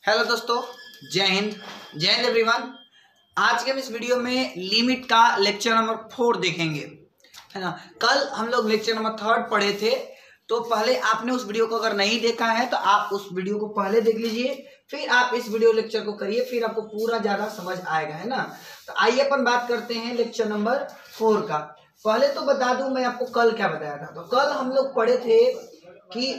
Hello दोस्तों, जय Hind everyone. आज के हम इस वीडियो में लिमिट का लेक्चर नंबर 4 देखेंगे, है ना। कल हम लोग लेक्चर नंबर 3 पढ़े थे, तो पहले आपने उस वीडियो को अगर नहीं देखा है तो आप उस वीडियो को पहले देख लीजिए, फिर आप इस वीडियो लेक्चर को करिए, फिर आपको पूरा ज़्यादा समझ आएगा, है ना। तो आइए अपन बात करते हैं लेक्चर नंबर 4 का। पहले तो बता दूं मैं आपको कल क्या बताया था। तो कल हम लोग पढ़े थे कि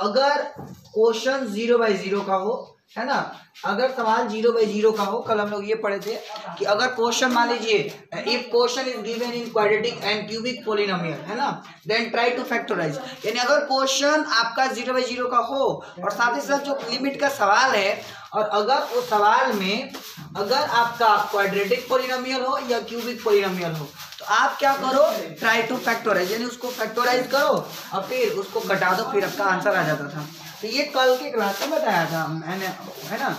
अगर क्वेश्चन 0/0 का हो, है ना, अगर सवाल 0/0 का हो, कल हम लोग ये पढ़े थे कि अगर क्वेश्चन मान लीजिए if question is given in quadratic and cubic polynomial, है ना, देन ट्राई टू फैक्टराइज। यानी अगर क्वेश्चन आपका 0/0 का हो और साथ ही साथ जो लिमिट का सवाल है, और अगर उस सवाल में अगर आपका क्वाड्रेटिक पोलिनोमियल हो या क्यूबिक पोलिनोमियल हो, तो आप क्या करो, ट्राई टू फैक्टराइज, यानी उसको फैक्टराइज करो और फिर उसको घटा दो, फिर आपका आंसर आ जाता था। तो ये कल के क्लास में बताया था मैंने, है ना।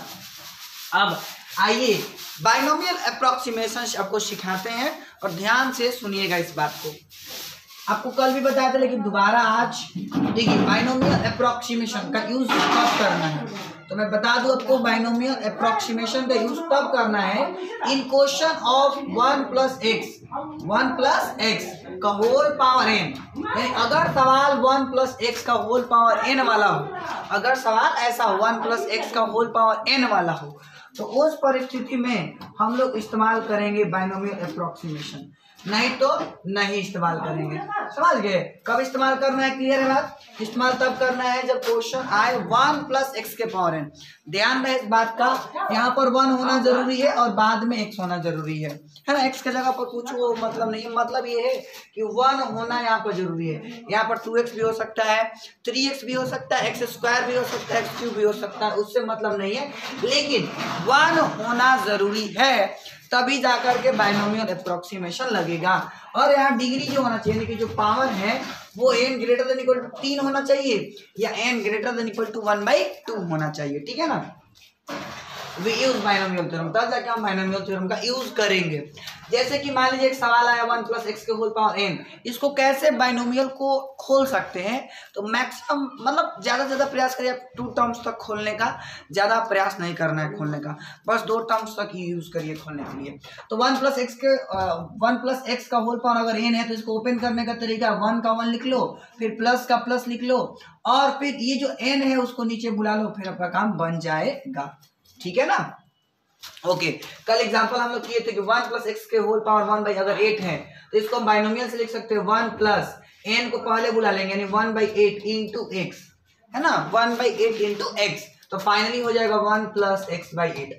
अब आइए बाइनोमियल अप्रोक्सीमेशन आपको सिखाते हैं और ध्यान से सुनिएगा इस बात को। आपको कल भी बताया था लेकिन दोबारा आज देखिए, बाइनोमियल अप्रोक्सीमेशन का यूज कब करना है। तो मैं बता दूं आपको, बाइनोमियल अप्रोक्सीमेशन का यूज तब करना है इन क्वेश्चन ऑफ 1 + x का होल पावर n। यानी अगर सवाल 1 + x का होल पावर n वाला हो, अगर सवाल ऐसा 1 + x का होल पावर n वाला हो, तो उस परिस्थिति में हम लोग इस्तेमाल करेंगे बाइनोमियल अप्रोक्सीमेशन, नहीं तो नहीं इस्तेमाल करेंगे। समझ गए कब इस्तेमाल करना है? क्लियर है बात। इस्तेमाल तब करना है जब क्वेश्चन आए 1 + x के पावर n। ध्यान रहे इस बात का, यहाँ पर 1 होना जरूरी है और बाद में x होना जरूरी है ना। x के जगह पर कुछ वो मतलब नहीं है, मतलब ये है कि 1 होना यहाँ पर जरूरी है। यहाँ पर 2x भी हो सकता है, 3x भी हो सकता है, x² भी हो सकता है, x³ भी हो सकता है, उससे मतलब नहीं है, लेकिन 1 होना जरूरी है, तभी जाकर के बाइनोमियल अप्रोक्सीमेशन लगेगा। और यहाँ डिग्री जो होना चाहिए, यानी कि जो पावर है वो n > 3 होना चाहिए या n > 1/2 होना चाहिए, ठीक है ना। वी यूज बाइनोमियल थ्योरम, तब जाके हम बाइनोमियल थ्योरम का यूज करेंगे। जैसे कि मान लीजिए एक सवाल आया 1 + x के होल पावर n, इसको कैसे बाइनोमियल को खोल सकते हैं। तो मैक्सिमम मतलब ज्यादा से ज्यादा प्रयास करिए आप 2 टर्म्स तक खोलने का, ज्यादा प्रयास नहीं करना है खोलने का, बस 2 टर्म्स तक ही यूज करिए खोलने के लिए। तो 1 + x का होल पावर अगर n है, तो इसको ओपन करने का तरीका 1 का 1 लिख लो, फिर प्लस का प्लस लिख लो, और फिर ये जो n है उसको नीचे बुला लो, फिर आपका काम बन जाएगा, ठीक है ना। ओके, कल एग्जांपल हम लोग किए थे कि 1 + x के होल पावर 1/8 है, तो इसको हम बाइनोमियल से लिख सकते हैं 1 + n को पहले बुला लेंगे, यानी 1/8 × x, है ना, 1/8 × x, तो फाइनली हो जाएगा 1 + x/8।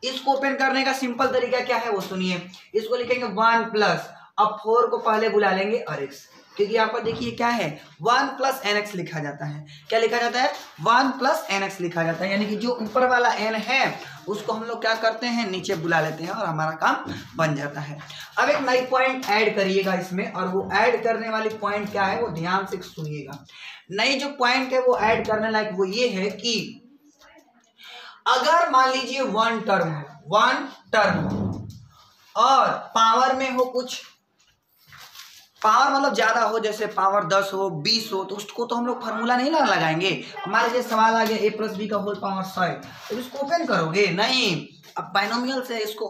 इसको ओपन करने का सिंपल तरीका क्या है वो सुनिए। इसको लिखेंगे 1 प्लस, अब 4 को पहले बुला लेंगे और x, क्योंकि यहाँ पर देखिए क्या है, 1 + nx लिखा जाता है। क्या लिखा जाता है? 1 + nx लिखा जाता है, यानी कि जो ऊपर वाला n है उसको हम लोग क्या करते हैं, नीचे बुला लेते हैं और हमारा काम बन जाता है। अब एक नई पॉइंट ऐड करिएगा इसमें, और वो ऐड करने वाली पॉइंट क्या है वो ध्यान से सुनिएगा। नई जो पॉइंट है वो ऐड करने लायक वो ये है कि अगर मान लीजिए 1 टर्म हो और पावर में हो कुछ, पावर मतलब ज्यादा हो, जैसे पावर 10 हो, 20 हो, तो उसको तो हम लोग फार्मूला नहीं लगाएंगे। मान लीजिए सवाल आ गया a + b का होल पावर 100 है, तो इसको ओपन करोगे नहीं, अब बाइनोमियल से इसको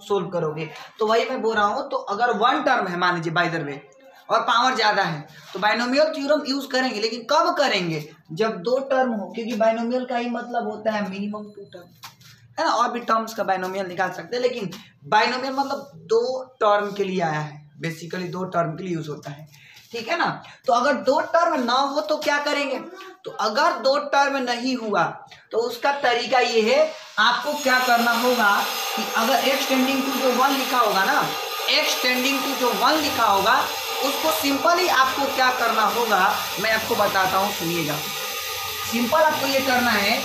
सोल्व करोगे। तो वही मैं बोल रहा हूं, तो अगर 1 टर्म है मान लीजिए बाय द वे और पावर ज्यादा है, तो बाइनोमियल थ्योरम यूज करेंगे, लेकिन कब करेंगे? जब 2 टर्म हो, क्योंकि बाइनोमियल का ही मतलब होता है मिनिमम 2 टर्म, है ना। और भी टर्म्स का बाइनोमियल निकाल सकते हैं, लेकिन बाइनोमियल मतलब 2 टर्म के लिए आया है, बेसिकली 2 टर्म के लिए यूज होता है, ठीक है ना। तो अगर 2 टर्म ना हो तो क्या करेंगे? तो अगर 2 टर्म नहीं हुआ तो उसका तरीका ये है, आपको क्या करना होगा कि अगर x → जो 1 लिखा होगा ना, x → जो 1 लिखा होगा, उसको सिंपली आपको क्या करना होगा मैं आपको बताता हूँ, सुनिएगा। सिंपल आपको ये करना है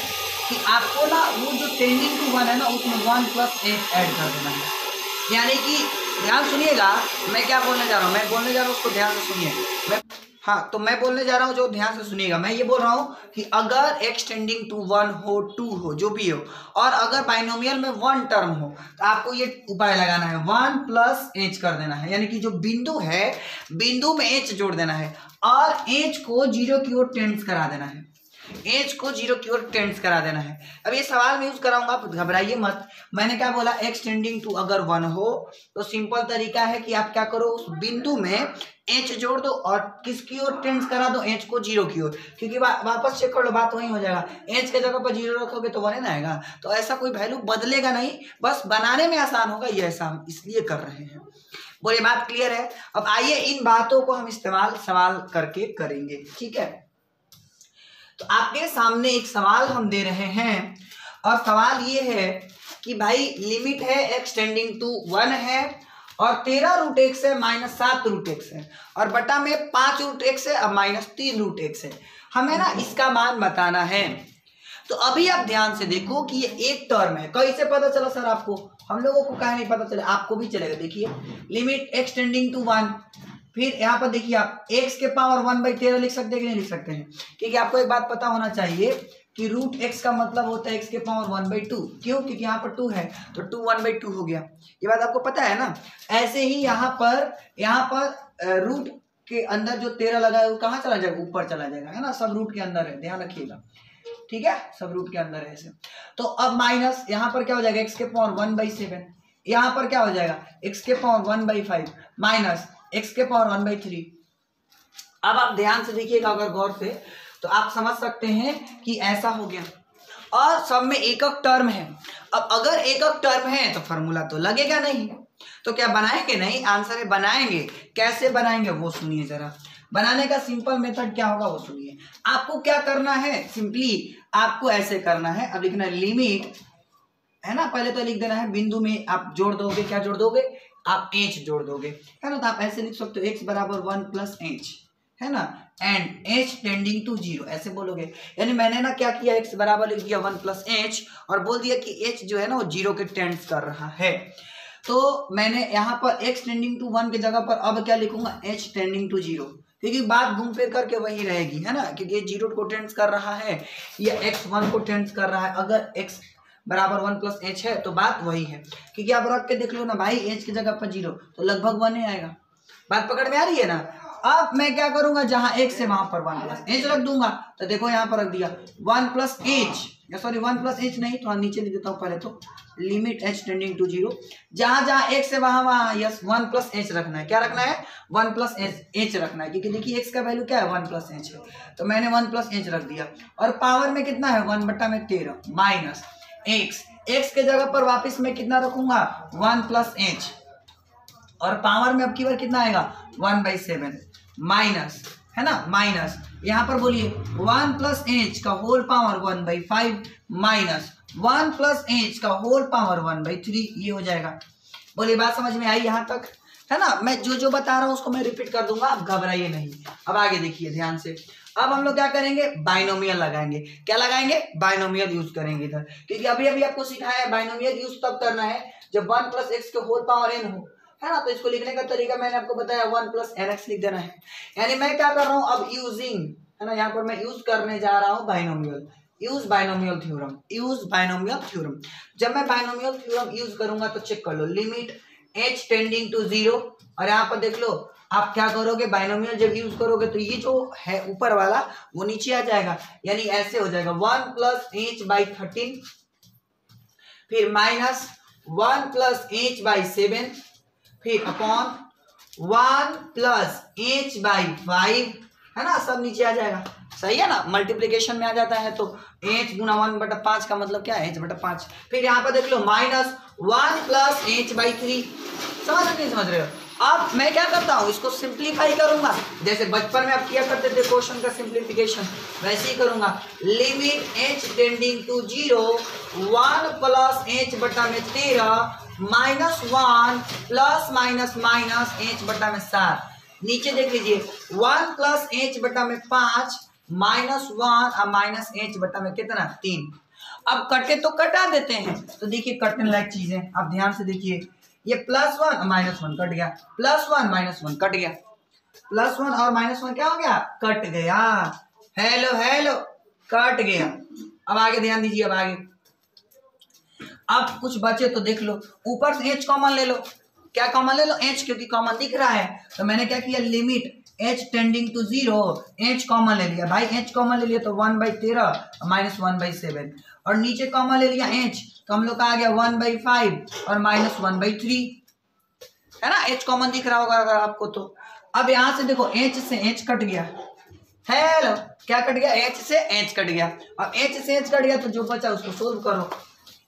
कि आपको ना वो जो टेंडिंग टू 1 है ना, उसमें 1 + 8 ऐड कर देना है। यानी कि ध्यान सुनिएगा मैं क्या बोलने जा रहा हूँ, मैं बोलने जा रहा हूँ उसको ध्यान से सुनिए। तो मैं बोलने जा रहा हूँ जो ध्यान से सुनिएगा। मैं ये बोल रहा हूँ कि अगर x टेंडिंग टू 1 हो, 2 हो, जो भी हो, और अगर बाइनोमियल में 1 टर्म हो, तो आपको ये उपाय लगाना है, 1 + h कर देना है, यानी कि जो बिंदु है, बिंदु में h जोड़ देना है और h को 0 की ओर टेंड्स करा देना है। एच को 0 की ओर टेंड्स करा देना है। अब ये सवाल में यूज कराऊंगा, आप घबराइए मत। मैंने क्या बोला, एक्स टेंडिंग टू अगर 1 हो तो सिंपल तरीका है कि आप क्या करो, उस बिंदु में एच जोड़ दो और किसकी ओर टेंड्स करा दो, एच को 0 की ओर, क्योंकि वापस चेक कर लो, बात वही हो जाएगा। एच के जगह पर 0 रखोगे तो 1 आएगा, तो ऐसा कोई वैल्यू बदलेगा नहीं, बस बनाने में आसान होगा, ये ऐसा हम इसलिए कर रहे हैं। बोले बात क्लियर है। अब आइए इन बातों को हम इस्तेमाल सवाल करके करेंगे, ठीक है। तो आपके सामने एक सवाल हम दे रहे हैं और सवाल ये है कि भाई लिमिट है एक्स टेंडिंग टू 1 है और 13√x है -7√x है और बटा में 5√x है और -3√x है। हमें ना इसका मान बताना है। तो अभी आप ध्यान से देखो कि ये एक टर्म है। कैसे पता चला सर आपको? हम लोगों को कहीं नहीं पता चला, आपको भी चलेगा। देखिए लिमिट एक्स टेंडिंग टू 1, फिर यहाँ पर देखिए आप x के पावर 1/13 लिख सकते हैं कि नहीं लिख सकते हैं? क्योंकि आपको एक बात पता होना चाहिए कि √x का मतलब होता है x के पावर 1/2। क्यों? क्योंकि यहाँ पर 2 है तो 2 1/2 हो गया। ये बात आपको पता है ना। ऐसे ही यहाँ पर रूट के अंदर जो 13 लगा है वो कहाँ चला जाएगा? ऊपर चला जाएगा, है ना। सब रूट के अंदर है, ध्यान रखिएगा, ठीक है, सब रूट के अंदर है ऐसे। तो अब माइनस यहाँ पर क्या हो जाएगा, x के पावर 1/7, यहाँ पर क्या हो जाएगा x के पावर 1/5 माइनस x के पावर 1/3। अब आप ध्यान से देखिएगा अगर गौर से, तो आप समझ सकते हैं कि ऐसा हो गया और सब में एकक टर्म है। अब अगर एकक टर्म है तो फॉर्मूला तो लगेगा नहीं, तो क्या बनाएंगे? नहीं, आंसर है बनाएंगे। कैसे बनाएंगे वो सुनिए जरा। बनाने का सिंपल मेथड क्या होगा वो सुनिए। आपको क्या करना है, सिंपली आपको ऐसे करना है। अब लिखना है लिमिट, है ना, पहले तो लिख देना है, बिंदु में आप जोड़ दोगे, क्या जोड़ दोगे? आप h जोड़ दोगे, है ना। तो आप ऐसे लिख सकते हो x बराबर 1 + h, है ना, एंड h टेंडिंग टू 0 ऐसे बोलोगे। यानी मैंने ना क्या किया, x बराबर लिख दिया 1 + h और बोल दिया कि h जो है ना वो 0 के टेंड्स कर रहा है। तो मैंने यहाँ पर x टेंडिंग टू 1 की जगह पर अब क्या लिखूंगा, h टेंडिंग टू 0, क्योंकि बात घूम फिर करके वही रहेगी, है ना, क्योंकि ये 0 को टेंड्स कर रहा है, ये x 1 को टेंड्स कर रहा है। अगर x बराबर 1 + h है तो बात वही है, क्योंकि आप रख के देख लो ना भाई, h की जगह पर 0 तो लगभग 1 ही आएगा। बात पकड़ में आ रही है ना। अब मैं क्या करूंगा, जहां x है वहां पर 1 + h रख दूंगा। तो देखो यहाँ पर रख दिया 1 + h, सॉरी 1 + h नहीं, थोड़ा नीचे लिख देता हूँ पहले तो, लिमिट h टेंडिंग टू 0, जहां जहां x है वहां यस 1 + h रखना है। क्या रखना है? 1 + h रखना है, क्योंकि देखिए x का वैल्यू क्या है, 1 + h है, तो मैंने 1 + h रख दिया। और पावर में कितना है, 1/13 माइनस x के जगह पर वापस में कितना रखूंगा, 1 + h, और पावर में अब की बार कितना आएगा, 1/7 माइनस, है ना, माइनस यहाँ पर बोलिए 1 + h का होल पावर 1/5 माइनस 1 + h का होल पावर 1/3, ये हो जाएगा। बोलिए बात समझ में आई यहाँ तक, है ना। मैं जो जो बता रहा हूँ उसको मैं रिपीट कर दूंगा, आप घबराइए नहीं। अब आगे देखिए ध्यान से। अब हम लोग क्या करेंगे, बाइनोमियल लगाएंगे। क्या लगाएंगे? बाइनोमियल यूज करेंगे इधर, क्योंकि अभी अभी आपको सिखाया है बाइनोमियल यूज तब करना है जब 1 + x के होल पावर n हो, है ना। तो इसको लिखने का तरीका मैंने आपको बताया, 1 + nx लिख देना है। यानी मैं क्या कर रहा हूँ अब, यूजिंग, है ना, यहाँ पर मैं यूज करने जा रहा हूँ binomial, use binomial theorem, use binomial theorem. जब मैं बाइनोमियल थ्योरम यूज करूंगा तो चेक कर लो, लिमिट h टेंडिंग टू 0, और यहाँ पर देख लो आप क्या करोगे, बाइनोमियल जब यूज करोगे तो ये जो है ऊपर वाला वो नीचे आ जाएगा, यानी ऐसे हो जाएगा 1 + h/13, फिर माइनस 1 + h/7, फिर अपॉन 1 + h/5, है ना, सब नीचे आ जाएगा। सही है ना, मल्टीप्लिकेशन में आ जाता है तो h × 1/5 का मतलब क्या है, h/5। फिर यहाँ पर देख लो माइनस 1 + h/3, समझ रहे नहीं समझ रहे हो। अब मैं क्या करता हूँ, इसको सिंप्लीफाई करूंगा, जैसे बचपन में आप किया करते थे क्वेश्चन का सिंप्लीफिकेशन, वैसे ही करूंगा। Limit h tending to 0 1 + h/13 minus 1 plus minus minus h/7। नीचे देख लीजिए 1 + h/5 माइनस 1 और माइनस h/ कितना 3। अब कटे तो कटा देते हैं, तो देखिए कटने लायक चीजें आप ध्यान से देखिए, ये +1 और -1 कट गया, +1 -1 कट गया, +1 और -1 क्या हो गया, कट गया। हेलो हेलो, कट गया। अब आगे ध्यान दीजिए, अब आगे अब कुछ बचे तो देख लो, ऊपर से h कॉमन ले लो। क्या कॉमन ले लो, h, क्योंकि कॉमन दिख रहा है। तो मैंने क्या किया, limit h tending to 0, h common ले लिया भाई, h कॉमन ले लिया तो 1/13 माइनस 1/7, और नीचे कॉमन ले लिया h तो हम लोग का आ गया 1/5 और माइनस 1/3, है ना। h कॉमन दिख रहा होगा अगर आपको तो। अब यहां से देखो h से h कट गया, हेलो क्या कट गया, h से h कट गया। अब h से h कट गया तो जो बचा उसको सोल्व करो,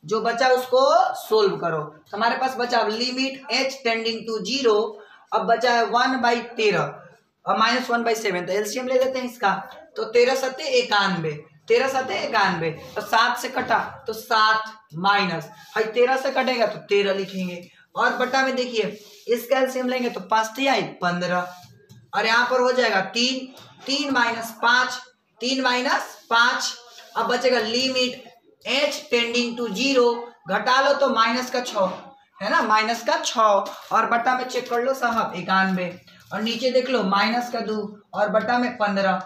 जो बचा उसको सोल्व करो। तो हमारे पास बचा लिमिट h टेंडिंग टू 0, अब बचा है 1/13 और माइनस 1/7, तो एलसीएम ले लेते हैं इसका। तो 13 सत्ते 91, 13 सत्ते 91, तो 7 से कटा तो 7 माइनस 13 से कटेगा तो 13 लिखेंगे, और बटा में देखिए इसका एलसीएम लेंगे तो 5 तिहाई 15, और यहाँ पर हो जाएगा 3 माइनस 5, 3 माइनस 5। अब बचेगा लिमिट h टेंडिंग टू 0, घटा लो तो माइनस का 6, है ना, माइनस का 6, और बटा में चेक कर लो साहब 91, और नीचे देख लो माइनस का 2 और बटा में 15।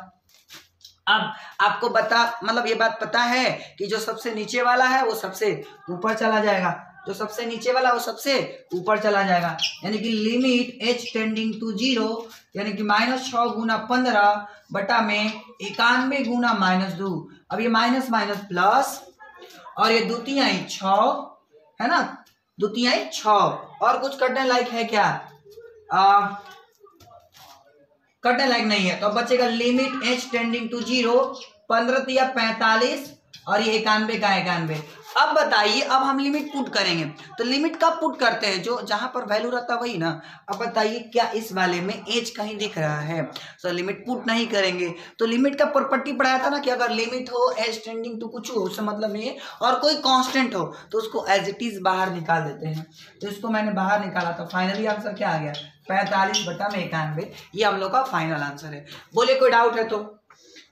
अब आपको मतलब ये बात पता है कि जो सबसे नीचे वाला है वो सबसे ऊपर चला जाएगा, जो सबसे नीचे वाला वो सबसे ऊपर चला जाएगा, यानी कि लिमिट h टेंडिंग टू 0 यानी कि -6 गुना 15 बटा में 91 गुना -2। अब ये माइनस माइनस प्लस, और ये 2 तिहाई 6, है ना, 2 तिहाई 6, और कुछ कटने लायक है क्या, कटने लायक नहीं है। तो अब बचेगा लिमिट h टेंडिंग टू 0, 15 तिया 45, और ये 91 का 91। अब बताइए, अब हम लिमिट पुट करेंगे, तो लिमिट कब पुट करते हैं, जो जहां पर वैल्यू रहता है वही ना। अब बताइए क्या इस वाले में एज कहीं दिख रहा है, तो लिमिट पुट नहीं करेंगे। तो लिमिट का प्रॉपर्टी पढ़ाया था ना कि अगर लिमिट हो एज टेंडिंग टू कुछ हो उससे मतलब नहीं है, और कोई कांस्टेंट हो तो उसको एज इट इज बाहर निकाल देते हैं। तो इसको मैंने बाहर निकाला, तो फाइनली आंसर क्या आ गया, 45 बटा में 91। ये हम लोग का फाइनल आंसर है। बोले कोई डाउट है तो,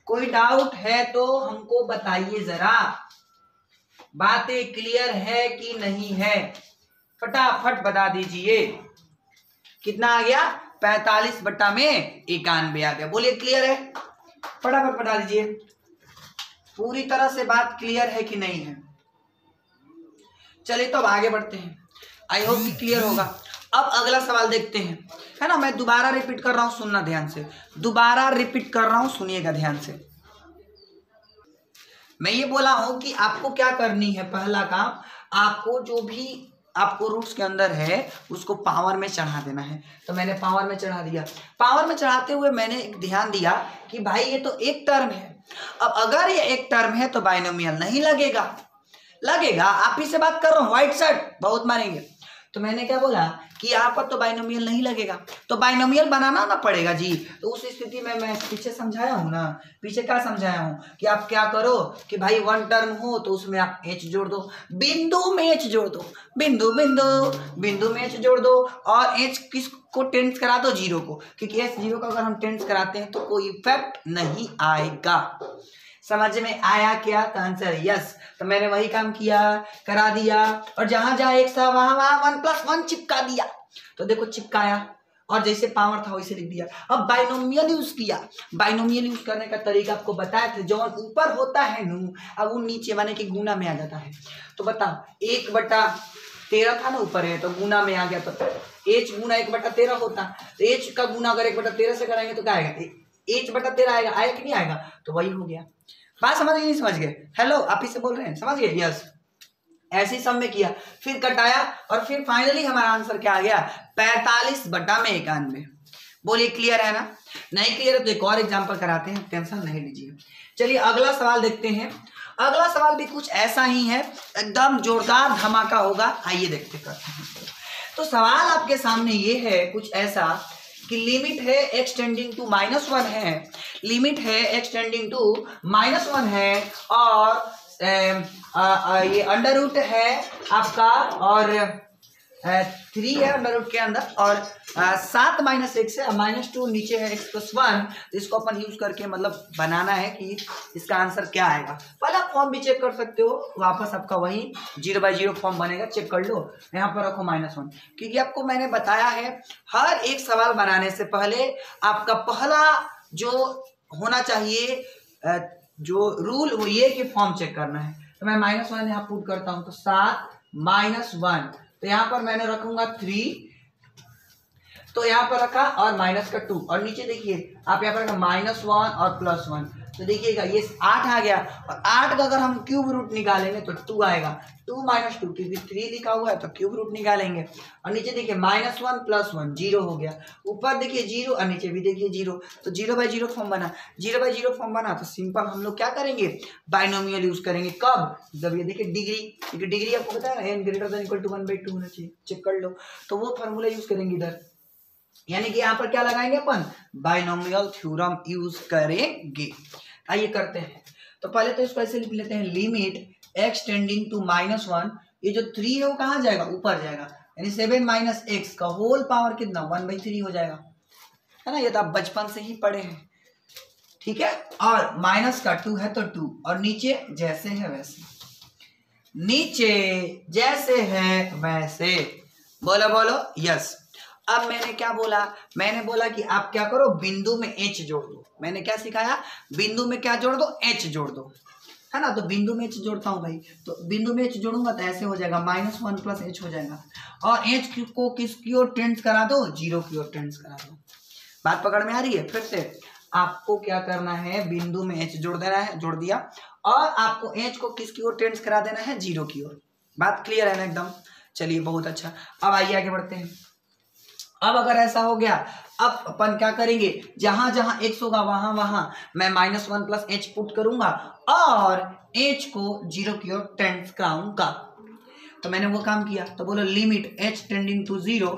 कोई डाउट है तो हमको बताइए जरा, बातें क्लियर है कि नहीं है, फटाफट बता दीजिए। कितना आ गया, 45 बटा में 91 आ गया। बोलिए क्लियर है, फटाफट बता दीजिए। पूरी तरह से बात क्लियर है कि नहीं है। चलिए तो अब आगे बढ़ते हैं, आई होप कि क्लियर होगा। अब अगला सवाल देखते हैं, है ना। मैं दोबारा रिपीट कर रहा हूं, सुनना ध्यान से, दोबारा रिपीट कर रहा हूं, सुनिएगा ध्यान से। मैं ये बोला हूं कि आपको क्या करनी है, पहला काम आपको जो भी आपको रूट्स के अंदर है उसको पावर में चढ़ा देना है। तो मैंने पावर में चढ़ा दिया। पावर में चढ़ाते हुए मैंने एक ध्यान दिया कि भाई ये तो एक टर्म है, अब अगर ये एक टर्म है तो बाइनोमियल नहीं लगेगा, लगेगा, आप ही से बात कर रहा हूँ, व्हाइट शर्ट बहुत मारेंगे। तो मैंने क्या बोला कि यहाँ पर तो बाइनोमियल नहीं लगेगा, तो बाइनोमियल बनाना ना पड़ेगा जी। तो उस स्थिति में मैं पीछे समझाया हूँ ना, पीछे क्या समझाया हूँ कि आप क्या करो कि भाई वन टर्म हो तो उसमें आप एच जोड़ दो, बिंदु में एच जोड़ दो, बिंदु बिंदु बिंदु में एच जोड़ दो, और एच किसको टेंस करा दो, 0 को, क्योंकि एच 0 को अगर हम टेंस कराते हैं तो कोई इफेक्ट नहीं आएगा। समझ में आया क्या, का आंसर यस। तो मैंने वही काम किया, करा दिया, और जहां जहां एक था वहां वहां 1+1 चिपका दिया। तो देखो चिपकाया, और जैसे पावर था वैसे लिख दिया। अब बाइनोमियल यूज किया, बाइनोमियल यूज करने का तरीका आपको बताया था, जो ऊपर होता है नू, अब वो नीचे माने कि गुना में आ जाता है। तो बताओ 1/13 था ना, ऊपर है तो गुना में आ गया, तो h गुना 1/13 होता, तो h का गुना अगर 1/13 से कराएंगे तो क्या आएगा, h/13 आएगा, आएगा कि नहीं आएगा, तो वही हो गया। बात समझ गए, नहीं समझ गए, हेलो आप ही से बोल रहे हैं, समझ गए, यस। ऐसे ही सब में किया, फिर कटाया, और फिर फाइनली हमारा आंसर क्या आ गया, 45 बटा में 91। बोलिए क्लियर है ना, नहीं क्लियर है तो एक और एग्जांपल कराते हैं, टेंशन नहीं लीजिए। चलिए अगला सवाल देखते हैं। अगला सवाल भी कुछ ऐसा ही है, एकदम जोरदार धमाका होगा, आइए देखते करते हैं। तो सवाल आपके सामने ये है कुछ ऐसा कि लिमिट है x टेंडिंग टू -1 है, लिमिट है x टेंडिंग टू -1 है, और ये अंडर रूट है आपका, और 3 है अंडर रूट के अंदर, और 7 - x है, -2 नीचे है x+1। तो इसको अपन यूज करके मतलब बनाना है कि इसका आंसर क्या आएगा। पहले आप फॉर्म भी चेक कर सकते हो, वापस आपका वही 0/0 फॉर्म बनेगा, चेक कर लो। यहाँ पर रखो -1, क्योंकि आपको मैंने बताया है हर एक सवाल बनाने से पहले आपका पहला जो होना चाहिए जो रूल वो ये कि फॉर्म चेक करना है। तो मैं -1 यहाँ पुट करता हूँ, तो 7 - 1, तो यहाँ पर मैंने रखूंगा 3, तो यहाँ पर रखा और माइनस का 2 और नीचे देखिए आप यहाँ पर रखा -1 और +1, तो देखिएगा ये 8 आ गया और 8 का अगर हम क्यूब रूट निकालेंगे तो 2 आएगा। 2 - 2 क्योंकि 3 लिखा हुआ है तो क्यूब रूट निकालेंगे और नीचे देखिए -1 +1 0 हो गया, ऊपर देखिए 0 और नीचे भी देखिए 0, तो 0/0 फॉर्म बना। 0/0 फॉर्म बना तो सिंपल हम लोग क्या करेंगे, बाइनोमियल यूज करेंगे। कब? जब ये देखिए डिग्री, क्योंकि डिग्री आपको पता है n > 1/2 होना चाहिए, चेक कर लो, तो वो फॉर्मूला यूज करेंगे इधर, यानी कि यहाँ पर क्या लगाएंगे अपन, बाइनोमियल थ्योरम यूज करेंगे। आइए करते हैं, तो पहले तो इसको ऐसे लिख लेते हैं, लिमिट x टेंडिंग टू -1, ये जो 3 है वो कहाँ जाएगा, ऊपर जाएगा, यानी 7 - x का होल पावर कितना 1/3 हो जाएगा, है ना, ये तो आप बचपन से ही पढ़े हैं, ठीक है। और माइनस का 2 है तो 2 और नीचे जैसे है वैसे, नीचे जैसे है वैसे, बोलो बोलो यस। अब मैंने क्या बोला, मैंने बोला कि आप क्या करो, बिंदु में h जोड़ दो। मैंने क्या सिखाया, बिंदु में क्या जोड़ दो, h जोड़ दो, है ना। तो बिंदु में h जोड़ता हूं भाई, तो बिंदु में h जोड़ूंगा तो ऐसे हो जाएगा -1 + h हो जाएगा, और h को किसकी ओर टेंड्स करा दो, 0 की ओर टेंड्स करा दो। बात पकड़ में आ रही है? फिर से आपको क्या करना है, बिंदु में h जोड़ देना है, जोड़ दिया, और आपको h को किसकी ओर टेंड्स करा देना है, 0 की ओर। बात क्लियर है ना एकदम? चलिए बहुत अच्छा, अब आइए आगे बढ़ते हैं। अब अगर ऐसा हो गया, अब अपन क्या करेंगे, जहां जहां x होगा वहां वहां मैं -1 + h पुट करूंगा और h को 0 की ओर टेंड्स कराऊंगा। तो मैंने वो काम किया, तो बोलो लिमिट h टेंडिंग टू 0,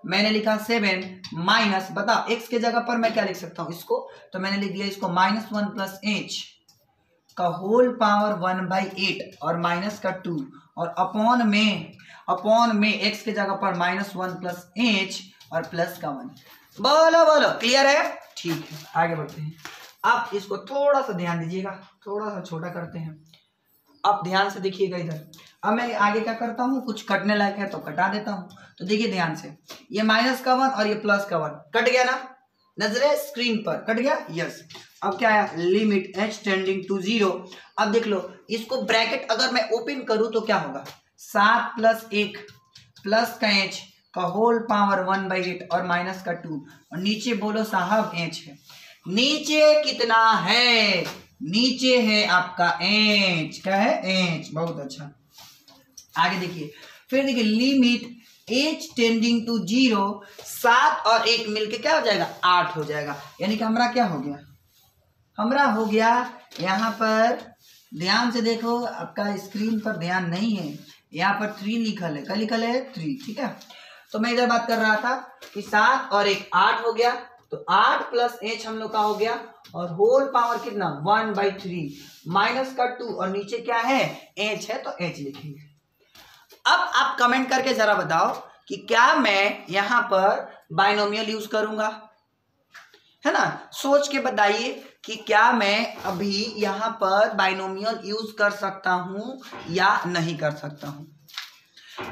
मैंने लिखा 7 माइनस, बताओ x के जगह पर मैं क्या लिख सकता हूँ इसको, तो मैंने लिख दिया इसको -1 + h का होल पावर 1/8 और माइनस का 2 और अपॉन में x के जगह पर -1 + h और प्लस का 1। बोलो बोलो क्लियर है? ठीक है, आगे बढ़ते हैं। अब इसको थोड़ा सा ध्यान दीजिएगा, थोड़ा सा छोटा करते हैं, अब ध्यान से देखिएगा इधर। अब मैं आगे क्या करता हूँ, कुछ कटने लायक है तो कटा देता हूँ, तो देखिए ध्यान से, ये -1 और ये +1 कट गया ना, नजरे स्क्रीन पर कट गया, यस। अब क्या है, लिमिट h टेंडिंग टू 0। अब देख लो, इसको ब्रैकेट अगर मैं ओपन करूं तो क्या होगा, 7 + 1 प्लस का h का होल पावर 1/8 और माइनस का 2 और नीचे बोलो साहब h है, नीचे कितना है, नीचे है आपका h, क्या है h, बहुत अच्छा। आगे देखिए, फिर देखिए लिमिट h टेंडिंग टू 0, 7 और 1 मिलके क्या हो जाएगा, 8 हो जाएगा, यानी कि हमारा क्या हो गया, हमारा हो गया, यहाँ पर ध्यान से देखो, आपका स्क्रीन पर ध्यान नहीं है, यहाँ पर 3 लिखल है, क्या लिखल है, 3, ठीक है। तो मैं इधर बात कर रहा था कि 7 और 1 8 हो गया, तो 8 + h हम लोग का हो गया, और होल पावर कितना 1/3 माइनस का 2 और नीचे क्या है, h है तो h लिखेंगे। अब आप कमेंट करके जरा बताओ कि क्या मैं यहाँ पर बाइनोमियल यूज करूंगा, है ना, सोच के बताइए कि क्या मैं अभी यहाँ पर बाइनोमियल यूज कर सकता हूं या नहीं कर सकता हूं।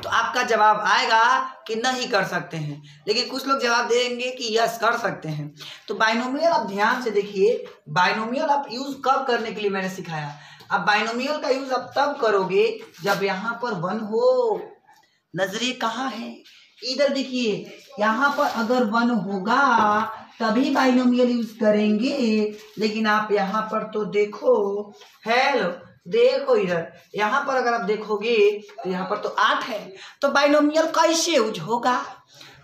तो आपका जवाब आएगा कि नहीं कर सकते हैं, लेकिन कुछ लोग जवाब देंगे कि यस कर सकते हैं। तो बाइनोमियल आप ध्यान से देखिए, बाइनोमियल आप यूज कब करने के लिए मैंने सिखाया, अब बाइनोमियल का यूज आप तब करोगे जब यहाँ पर 1 हो, नजरिए कहाँ है, इधर देखिए, यहाँ पर अगर 1 होगा तभी बाइनोमियल यूज करेंगे, लेकिन आप यहाँ पर तो देखो, हेलो देखो इधर, यहाँ पर अगर आप देखोगे तो यहाँ पर तो 8 है, तो बाइनोमियल कैसे यूज होगा,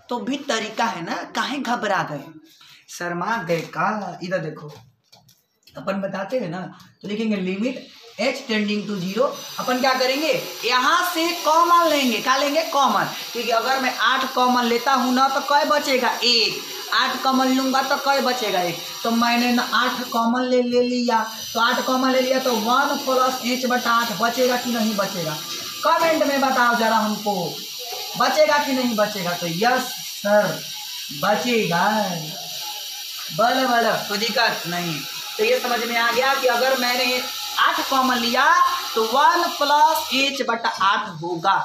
तो भी तरीका है ना, काहे घबरा गए, शर्मा गए का, इधर देखो, अपन बताते हैं ना, तो लिखेंगे लिमिट h टेंडिंग टू 0, अपन क्या करेंगे, यहाँ से कॉमन लेंगे, क्या लेंगे, कॉमन, क्योंकि अगर मैं 8 कॉमन लेता हूँ ना तो क्या बचेगा, 1, 8 कॉमन लूंगा तो क्या बचेगा, 1, तो मैंने ना 8 कॉमन ले लिया, तो 8 कॉमन ले लिया तो 1 + h/8 बचेगा कि नहीं बचेगा, कमेंट में बताओ जरा हमको, बचेगा कि नहीं बचेगा, तो यस सर बचेगा, बोलो बोलो, कोई दिक्कत नहीं। तो ये समझ में आ गया कि अगर मैंने 8 कॉमन लिया तो 1 + h/8 होगा,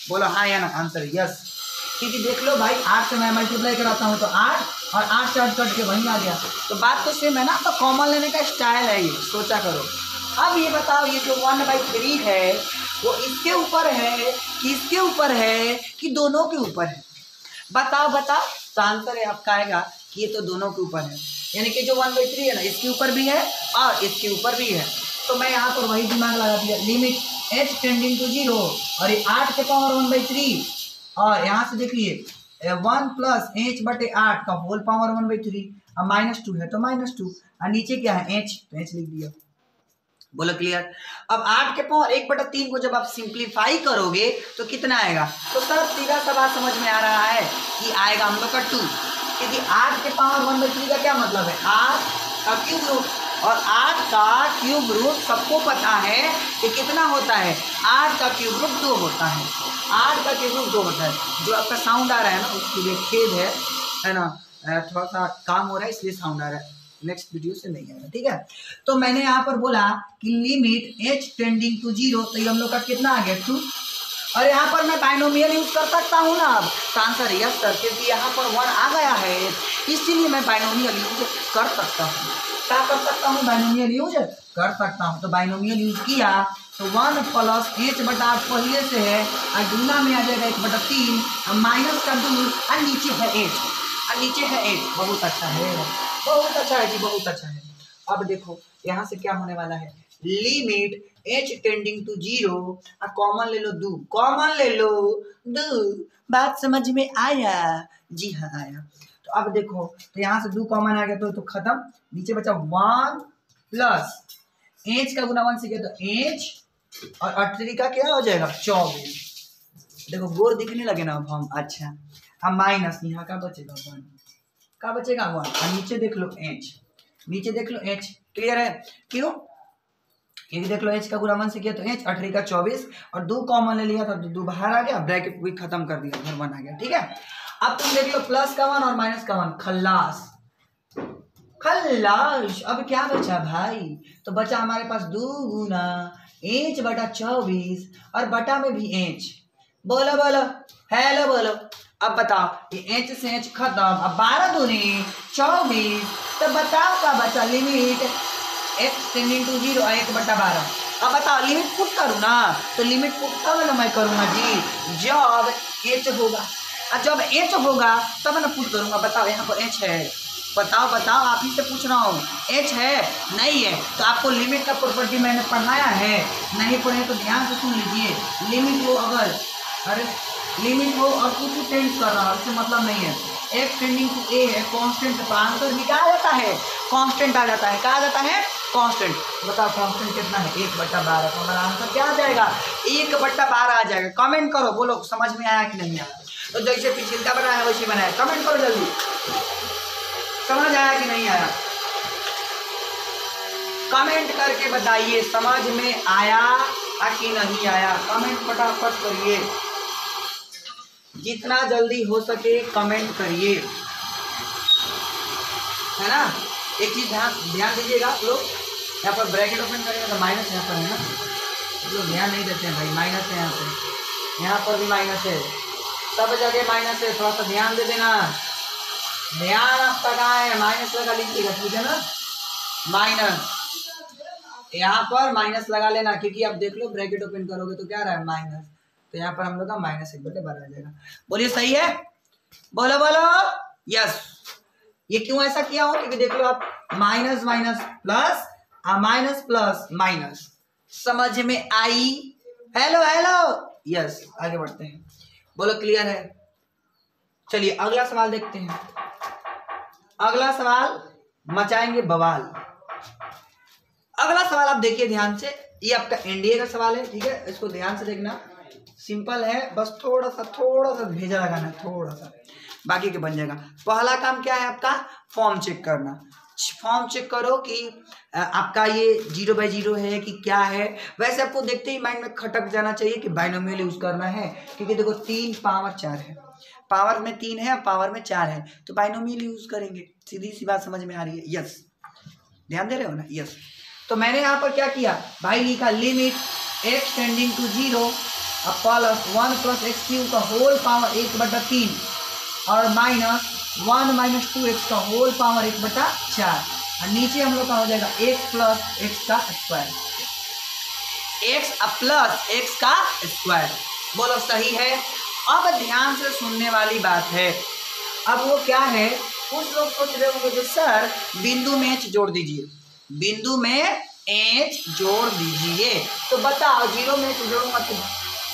बोलो हाँ या ना, आंसर यस, क्योंकि देख लो भाई 8 से मैं मल्टीप्लाई कराता हूँ तो 8 और 8 से 8 कट के वहीं आ गया, तो बात तो सेम है ना, तो कॉमन लेने का स्टाइल है ये, सोचा करो। अब ये बताओ, ये जो 1/3 है वो इसके ऊपर है कि इसके ऊपर है कि दोनों के ऊपर है, बताओ बताओ, तो आंसर है आपका आएगा कि ये तो दोनों के ऊपर है, यानी कि जो 1/3 है ना इसके ऊपर भी है और इसके ऊपर भी है। तो मैं यहाँ पर वही दिमाग लगा दिया, लिमिट h टेंडिंग टू 0 और ये 8 के पावर 1/3 और यहाँ से देखिए 1 प्लस h बटे 8 का होल पावर 1/3 और -2 है तो -2 और नीचे क्या है h, तो h लिख दिया। बोलो क्लियर। अब 8 के पावर 1/3 को जब आप सिंप्लीफाई करोगे तो कितना आएगा, तो सर सीधा सा बात समझ में आ रहा है कि आएगा हम लोग का 2, क्योंकि 8 के पावर 1/3 का क्या मतलब है 8 का क्यूब रूट, और 8 का क्यूब रूट सबको पता है कि कितना होता है, 8 का क्यूब रूट 2 होता है, 8 का क्यूब रूट 2 होता है। जो आपका साउंड आ रहा है ना उसके लिए खेद है ना, थोड़ा सा काम हो रहा है इसलिए साउंड आ रहा है, नेक्स्ट वीडियो से नहीं आएगा, ठीक है। तो मैंने यहाँ पर बोला कि लिमिट h टेंडिंग टू 0, तो ये हम लोग का कितना आ गया 2, और यहाँ पर मैं बाइनोमियल यूज कर सकता हूँ ना, अब तो आंसर यस सर, क्योंकि यहाँ पर 1 आ गया है इसीलिए मैं बाइनोमियल यूज कर सकता हूँ। क्या कर सकता हूँ, बाइनोमियल यूज कर सकता हूँ। तो बाइनोमियल यूज किया तो 1 प्लस h/8 पहले से है और गुना में आ जाएगा 1/3 और माइनस कर दूँ और नीचे है h, और नीचे है h। बहुत अच्छा है, बहुत अच्छा है जी, बहुत अच्छा है। अब देखो यहाँ से क्या होने वाला है, लिमिट h टेंडिंग टू 0 और कॉमन ले लो 2, कॉमन ले लो 2। बात समझ में आया, जी हाँ आया। तो अब देखो तो यहाँ से 2 कॉमन आ गया तो खत्म, नीचे बचा 1 प्लस h का गुना 1 से किया तो h और 8 का क्या हो जाएगा 24। देखो गोर दिखने लगे ना अब हम, अच्छा अब माइनस यहाँ का बचेगा 1, का बचेगा 1 और नीचे देख लो h, नीचे देख लो h, क्लियर है क्यों, क्योंकि देख लो h का गुना 1 से किया तो h, 8 का 24 और 2 कॉमन ले लिया था तो 2 बाहर आ गया, ब्रैकेट भी खत्म कर दिया, घर 1 आ गया, ठीक है। अब तुम देख लो प्लस का 1 और माइनस का 1, खल्लास खल्लास। अब क्या बचा भाई, तो बचा हमारे पास 2 गुना h/24 और बटा में भी h। बोलो बोलो हेलो बोलो। अब बताओ ये h से h खत्म, अब 12 दूनी 24, तो बताओ क्या बचा, लिमिट h टेंडिंग टू 0 और 1/12। अब बताओ लिमिट पुट करूँ ना, तो लिमिट पुट तब ना मैं करूँगा जी जब h होगा, और जब h होगा तब ना पुट करूँगा। बताओ यहाँ पर h है, बताओ बताओ आप ही से पूछ रहा हूँ, h है नहीं है, तो आपको लिमिट का प्रॉपर्टी मैंने पढ़ाया है, नहीं पढ़े तो ध्यान से सुन लीजिए। लिमिट हो अगर, अरे लिमिट हो और कुछ टेंड कर रहा है उससे मतलब नहीं है, x टेंडिंग टू a है कांस्टेंट, तो आंसर भी क्या आ जाता है कांस्टेंट आ जाता है, क्या आ जाता है कांस्टेंट। बताओ कांस्टेंट कितना है 1/12, तो हमारा आंसर क्या आ जाएगा 1/12 आ जाएगा। कमेंट करो, बोलो समझ में आया कि नहीं आया, तो जैसे पिछले बनाया वैसे बनाया, कमेंट करो जल्दी, समझ आया कि नहीं आया, कमेंट करके बताइए समझ में आया कि नहीं आया, कमेंट फटाफट करिए, जितना जल्दी हो सके कमेंट करिए, है ना। एक चीज ध्यान दीजिएगा लोग, यहाँ पर ब्रैकेट ओपन करेंगे तो माइनस यहाँ पर है ना, लोग ध्यान नहीं देते हैं भाई, माइनस है यहाँ पर भी माइनस है, सब जगह माइनस है, थोड़ा सा ध्यान दे देना, ध्यान आपका कहाँ है, माइनस लगा लीजिएगा, ठीक है ना, माइनस यहाँ पर माइनस लगा लेना, क्योंकि आप देख लो ब्रैकेट ओपन करोगे तो क्या रहा है माइनस, तो यहाँ पर हम लोग का -1/12 आ जाएगा। बोलिए सही है, बोलो बोलो यस। ये क्यों ऐसा किया हो, क्योंकि देख लो आप minus minus plus minus plus minus, समझ में आई, हेलो हेलो यस। आगे बढ़ते हैं, बोलो क्लियर है। चलिए अगला सवाल देखते हैं, अगला सवाल मचाएंगे बवाल। अगला सवाल आप देखिए ध्यान से, ये आपका एनडीए का सवाल है, ठीक है, इसको ध्यान से देखना, सिंपल है, बस थोड़ा सा भेजा लगाना, थोड़ा सा, बाकी के बन जाएगा। पहला काम क्या है आपका, फॉर्म चेक करना, फॉर्म चेक करो कि आपका ये 0/0 है कि क्या है। वैसे आपको देखते ही माइंड में खटक जाना चाहिए कि बाइनोमियल यूज करना है, क्योंकि देखो 3 पावर 4 है, पावर में 3 है, पावर में 4 है, तो बाइनोमियल यूज करेंगे, सीधी सी बात समझ में आ रही है, यस ध्यान दे रहे हो ना, यस। तो मैंने यहाँ पर क्या किया भाई, लिखा limit x tending to 0 plus 1 plus x³ का होल पावर 1/3 और माइनस 1 माइनस 2x का होल पावर 1/4, और नीचे हम लोग का हो जाएगा x प्लस x का स्क्वायर, x प्लस x का स्क्वायर। बोलो सही है। अब ध्यान से सुनने वाली बात है, अब वो क्या है, कुछ लोग सोच रहे होंगे कि सर बिंदु में एच जोड़ दीजिए, बिंदु में एच जोड़ दीजिए, तो बताओ 0 में एच जोड़ूंगा तो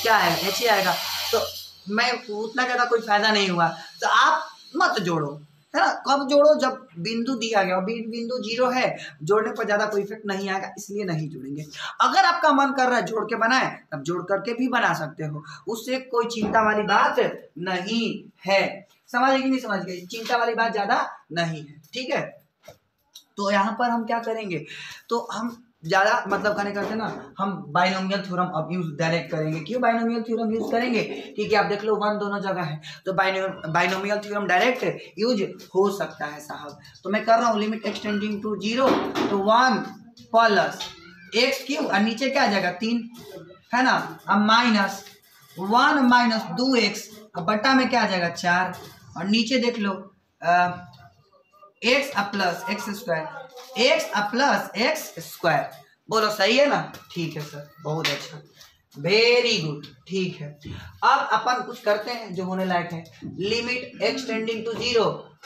क्या है, एच ही आएगा, तो मैं उतना ज़्यादा कोई फायदा नहीं हुआ, तो आप मत जोड़ो, है ना। कब जोड़ो, जब बिंदु दिया गया और बिंदु 0 है, जोड़ने पर ज़्यादा कोई इफेक्ट नहीं आएगा, इसलिए नहीं जोड़ेंगे। अगर आपका मन कर रहा है जोड़ के बनाए, तब जोड़ करके भी बना सकते हो, उससे कोई चिंता वाली बात नहीं है। समझ गए कि नहीं समझ गए, चिंता वाली बात ज़्यादा नहीं है, ठीक है। तो यहाँ पर हम क्या करेंगे, तो हम ज़्यादा मतलब कहने करते ना, हम बाइनोमियल थ्योरम अब यूज डायरेक्ट करेंगे। क्यों बाइनोमियल थ्योरम यूज करेंगे, क्योंकि आप देख लो 1 दोनों जगह है, तो बाइनोमियल थ्योरम डायरेक्ट यूज हो सकता है साहब। तो मैं कर रहा हूँ लिमिट एक्सटेंडिंग टू 0, तो 1 प्लस एक्स क्यूब और नीचे क्या आ जाएगा 3, है ना, अब माइनस 1 माइनस 2x, अब बट्टा में क्या आ जाएगा 4, और नीचे देख लो X plus X square, X plus X square. बोलो सही है ना, ठीक है सर, बहुत अच्छा, वेरी गुड, ठीक है। अब अपन कुछ करते हैं जो होने लायक है, लिमिट एक्सटेंडिंग टू 0,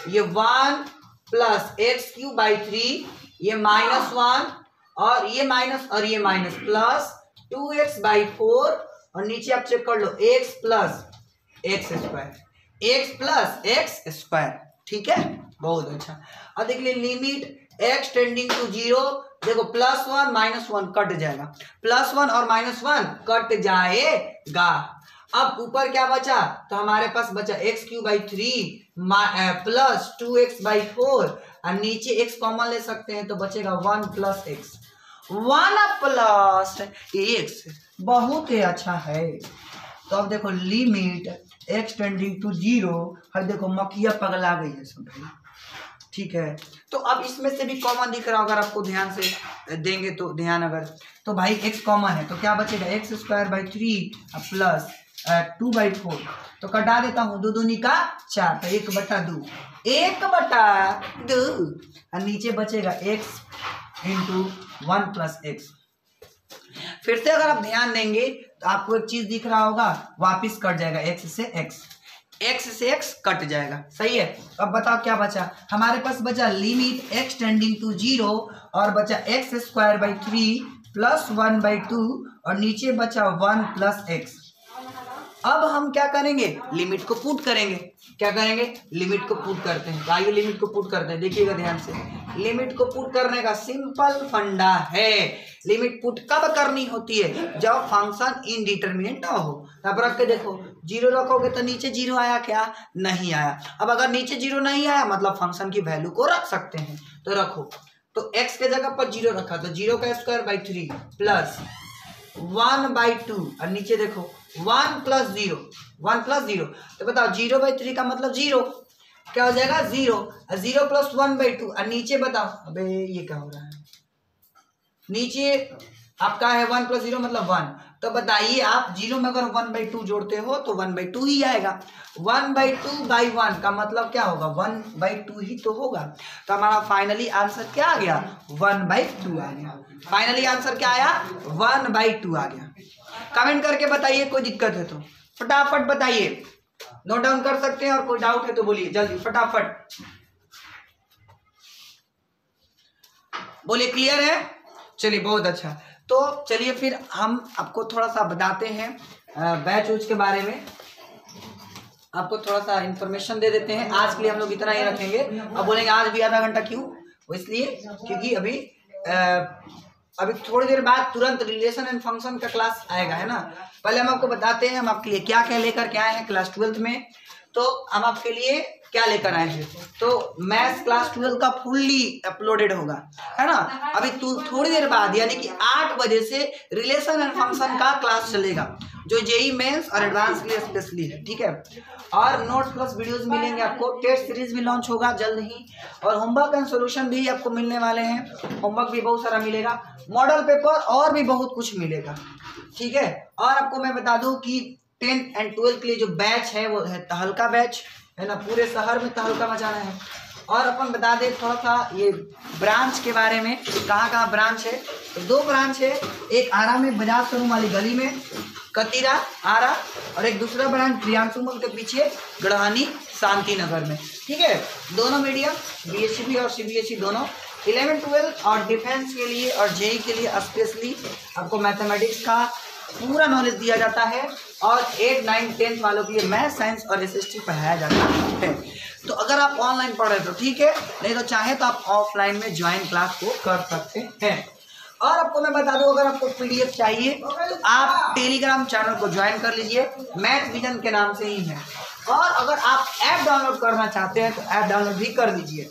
ये 1 प्लस एक्स क्यूब बाई 3, ये -1 और ये माइनस प्लस 2x बाई 4, और नीचे आप चेक कर लो x plus X square, X plus X square, ठीक है, बहुत अच्छा। अब देख लिए लिमिट एक्स टेंडिंग टू 0, देखो +1 -1 कट जाएगा, +1 और -1 कट जाएगा। अब ऊपर क्या बचा, तो हमारे पास बचा x cube by 3 plus 2x by 4, और नीचे x कॉमन ले सकते हैं, तो बचेगा 1 प्लस एक्स, 1 प्लस एक्स, बहुत ही अच्छा है। तो अब देखो लिमिट एक्स टेंडिंग टू 0, हर देखो मकिया पगला गई है सब, ठीक है। तो अब इसमें से भी कॉमन दिख रहा, अगर आपको ध्यान से देंगे तो ध्यान, अगर तो भाई x कॉमन है, तो क्या बचेगा x square by 3 plus 2 by 4, तो कटा देता हूँ, 2 दूनी का 4, तो 1/2, 1/2, और नीचे बचेगा x इंटू 1 प्लस एक्स। फिर से अगर आप ध्यान देंगे तो आपको एक चीज दिख रहा होगा, वापिस कट जाएगा x से x कट जाएगा, सही है। अब बताओ क्या बचा, हमारे पास बचा लिमिट एक्स टेंडिंग टू 0, और बचा x square by 3 plus 1 by 2, और नीचे बचा 1 प्लस एक्स। अब हम क्या करेंगे, लिमिट को पुट करेंगे, क्या करेंगे, लिमिट को पुट करते हैं। तो आइए लिमिट को पुट करते हैं, देखिएगा ध्यान से, लिमिट को पुट करने का सिंपल फंडा है। लिमिट पुट कब करनी होती है, जब फंक्शन इनडिटरमिनेट ना हो। अब रख के देखो, 0 रखोगे तो नीचे 0 आया क्या, नहीं आया। अब अगर नीचे 0 नहीं आया, मतलब फंक्शन की वैल्यू को रख सकते हैं, तो रखो। तो x के जगह पर 0 रखा, तो 0 का स्क्वायर बाई 3 प्लस 1 बाई 2, और नीचे देखो 1 प्लस 0, 1 प्लस 0, तो बताओ 0 बाई 3 का मतलब 0, क्या हो जाएगा 0, 0 प्लस 1 बाई 2, और नीचे बताओ, अबे ये क्या हो रहा है, नीचे आपका है 1 प्लस 0 मतलब 1, तो बताइए आप 0 में अगर 1 बाई 2 जोड़ते हो तो 1 बाई 2 ही आएगा। 1 बाई 2 बाई 1 का मतलब क्या होगा, 1 बाई 2 ही तो होगा। तो हमारा फाइनली आंसर क्या आ गया, 1 बाई 2 आ गया। फाइनली आंसर क्या आया, 1 बाई 2 आ गया। कमेंट करके बताइए, कोई दिक्कत है तो फटाफट बताइए, नोट डाउन कर सकते हैं, और कोई डाउट है तो बोलिए जल्दी फटाफट बोलिए। क्लियर है, चलिए बहुत अच्छा। तो चलिए फिर हम आपको थोड़ा सा बताते हैं बैच उच के बारे में, आपको थोड़ा सा इंफॉर्मेशन दे देते हैं। आज के लिए हम लोग इतना ही रखेंगे। अब बोलेंगे आज भी आधा घंटा क्यों, वो इसलिए क्योंकि अभी थोड़ी देर बाद तुरंत रिलेशन एंड फंक्शन का क्लास आएगा, है ना। पहले हम आपको बताते हैं हम आपके लिए क्या क्या लेकर के आए हैं क्लास 12th में। तो हम आपके लिए क्या लेकर आए हैं, तो मैथ्स क्लास 12 का फुल्ली अपलोडेड होगा, है ना। अभी थोड़ी देर बाद यानी कि 8 बजे से रिलेशन एंड फंक्शन का क्लास चलेगा, जो जेई मेंस और एडवांस के लिए स्पेशली है, ठीक है। और नोट्स प्लस वीडियोस मिलेंगे आपको, टेस्ट सीरीज भी लॉन्च होगा जल्द ही, और होमवर्क एंड सॉल्यूशन भी आपको मिलने वाले हैं। होमवर्क भी बहुत सारा मिलेगा, मॉडल पेपर और भी बहुत कुछ मिलेगा, ठीक है। और आपको मैं बता दूं कि 10th एंड 12th के लिए जो बैच है वो है तहलका बैच, है ना। पूरे शहर में तहलका मचाना है। और अपन बता दें थोड़ा सा ये ब्रांच के बारे में, कहाँ कहाँ ब्रांच है, तो 2 ब्रांच है, एक आरा में बजाज शोरूम वाली गली में, कतीरा आरा और एक दूसरा ब्रांच प्रियांशु मॉल के पीछे गढ़हानी शांति नगर में। ठीक है, दोनों मीडियम बीएससी और सीबीएसई दोनों 11-12 और डिफेंस के लिए और जेई के लिए स्पेशली आपको मैथमेटिक्स का पूरा नॉलेज दिया जाता है और 8, 9, 10 वालों के लिए मैथ साइंस और एसएसटी पढ़ाया जाता है। तो अगर आप ऑनलाइन पढ़ रहे हो तो ठीक है, नहीं तो चाहे तो आप ऑफलाइन में ज्वाइन क्लास को कर सकते हैं। और आपको मैं बता दूं, अगर आपको पीडीएफ चाहिए तो आप टेलीग्राम चैनल को ज्वाइन कर लीजिए, मैथ विजन के नाम से ही है। और अगर आप ऐप डाउनलोड करना चाहते हैं तो ऐप डाउनलोड भी कर लीजिए।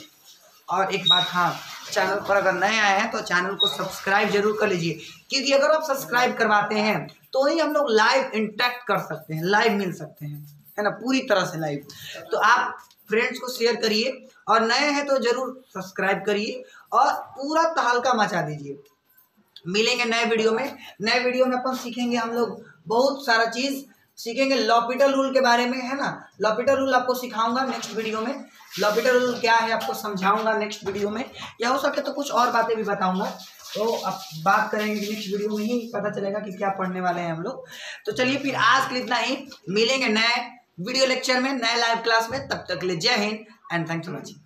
और एक बात, हाँ, चैनल पर अगर नए आए हैं तो चैनल को सब्सक्राइब जरूर कर लीजिए, क्योंकि अगर आप सब्सक्राइब करवाते हैं तो ही हम लोग लाइव इंटरेक्ट कर सकते हैं, लाइव मिल सकते हैं, है ना, पूरी तरह से लाइव। तो आप फ्रेंड्स को शेयर करिए और नए हैं तो जरूर सब्सक्राइब करिए और पूरा तहलका मचा दीजिए। मिलेंगे नए वीडियो में। नए वीडियो में अपन सीखेंगे, हम लोग बहुत सारा चीज़ सीखेंगे। लॉपिटल रूल के बारे में, है ना, लॉपिटल रूल आपको सिखाऊंगा नेक्स्ट वीडियो में। लॉपिटल रूल क्या है आपको समझाऊंगा नेक्स्ट वीडियो में, या हो सके तो कुछ और बातें भी बताऊंगा। तो अब बात करेंगे कि नेक्स्ट वीडियो में ही पता चलेगा कि क्या पढ़ने वाले हैं हम लोग। तो चलिए फिर आज के लिए इतना ही, मिलेंगे नए वीडियो लेक्चर में, नए लाइव क्लास में। तब तक के लिए जय Hind and thanks for watching.